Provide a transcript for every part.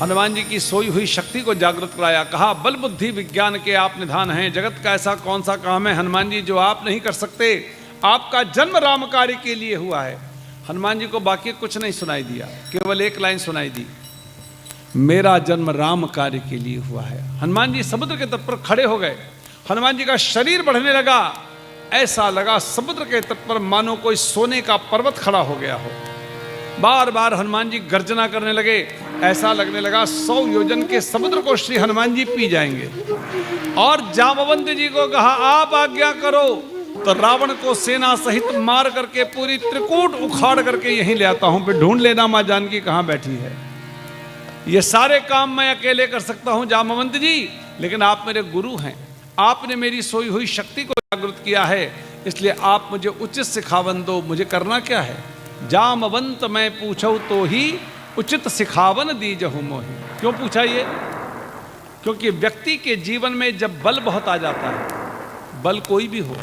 हनुमान जी की सोई हुई शक्ति को जागृत कराया। कहा बल बुद्धि विज्ञान के आप निधान हैं, जगत का ऐसा कौन सा काम है हनुमान जी जो आप नहीं कर सकते। आपका जन्म राम कार्य के लिए हुआ है। हनुमान जी को बाकी कुछ नहीं सुनाई दिया, केवल एक लाइन सुनाई दी, मेरा जन्म राम कार्य के लिए हुआ है। हनुमान जी समुद्र के तट पर खड़े हो गए। हनुमान जी का शरीर बढ़ने लगा, ऐसा लगा समुद्र के तट पर मानो कोई सोने का पर्वत खड़ा हो गया हो। बार बार हनुमान जी गर्जना करने लगे, ऐसा लगने लगा 100 योजन के समुद्र को श्री हनुमान जी पी जाएंगे। और जामवंत जी को कहा आप आज्ञा करो तो रावण को सेना सहित मार करके पूरी त्रिकूट उखाड़ करके यहीं ले आता हूं, फिर ढूंढ लेना मां जानकी कहां बैठी है। ये सारे काम मैं अकेले कर सकता हूं जामवंत जी, लेकिन आप मेरे गुरु हैं, आपने मेरी सोई हुई शक्ति को जागृत किया है, इसलिए आप मुझे उचित सिखावन दो, मुझे करना क्या है। जामवंत मैं पूछो तो ही उचित सिखावन दीजहु मोहि। क्यों पूछा ये? क्योंकि व्यक्ति के जीवन में जब बल बहुत आ जाता है, बल कोई भी हो,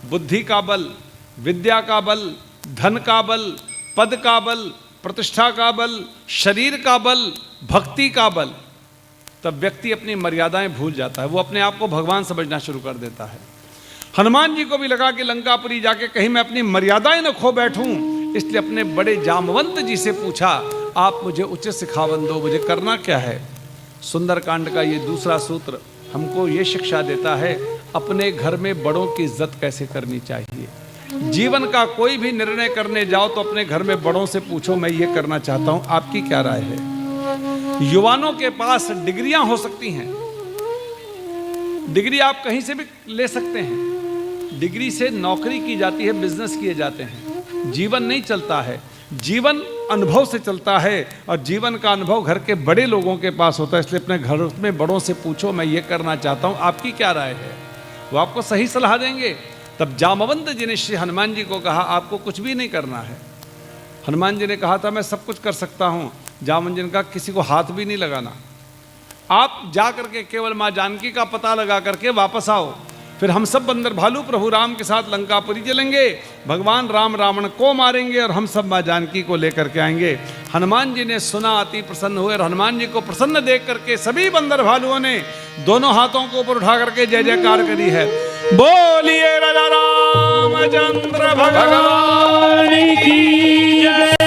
बुद्धि का बल, विद्या का बल, धन का बल, पद का बल, प्रतिष्ठा का बल, शरीर का बल, भक्ति का बल, तब व्यक्ति अपनी मर्यादाएं भूल जाता है, वो अपने आप को भगवान समझना शुरू कर देता है। हनुमान जी को भी लगा कि लंकापुरी जाके कहीं मैं अपनी मर्यादाएं न खो बैठूं, इसलिए अपने बड़े जामवंत जी से पूछा आप मुझे उचित सिखावन दो, मुझे करना क्या है। सुंदरकांड का ये दूसरा सूत्र हमको ये शिक्षा देता है अपने घर में बड़ों की इज्जत कैसे करनी चाहिए। जीवन का कोई भी निर्णय करने जाओ तो अपने घर में बड़ों से पूछो मैं ये करना चाहता हूं, आपकी क्या राय है। युवानों के पास डिग्रियां हो सकती हैं, डिग्री आप कहीं से भी ले सकते हैं, डिग्री से नौकरी की जाती है, बिजनेस किए जाते हैं, जीवन नहीं चलता है, जीवन अनुभव से चलता है और जीवन का अनुभव घर के बड़े लोगों के पास होता है। इसलिए अपने घर में बड़ों से पूछो मैं ये करना चाहता हूं, आपकी क्या राय है, वो आपको सही सलाह देंगे। तब जामवंत जी ने श्री हनुमान जी को कहा आपको कुछ भी नहीं करना है। हनुमान जी ने कहा था मैं सब कुछ कर सकता हूं। जामवंत जी ने कहा किसी को हाथ भी नहीं लगाना, आप जा करके केवल मां जानकी का पता लगा करके वापस आओ, फिर हम सब बंदर भालू प्रभु राम के साथ लंकापुरी चलेंगे, भगवान राम रावण को मारेंगे और हम सब मां जानकी को लेकर के आएंगे। हनुमान जी ने सुना, अति प्रसन्न हुए और हनुमान जी को प्रसन्न देख करके सभी बंदर भालुओं ने दोनों हाथों को ऊपर उठा करके जय जयकार करी है। बोलिए राजा रामचंद्र भगवान की जय।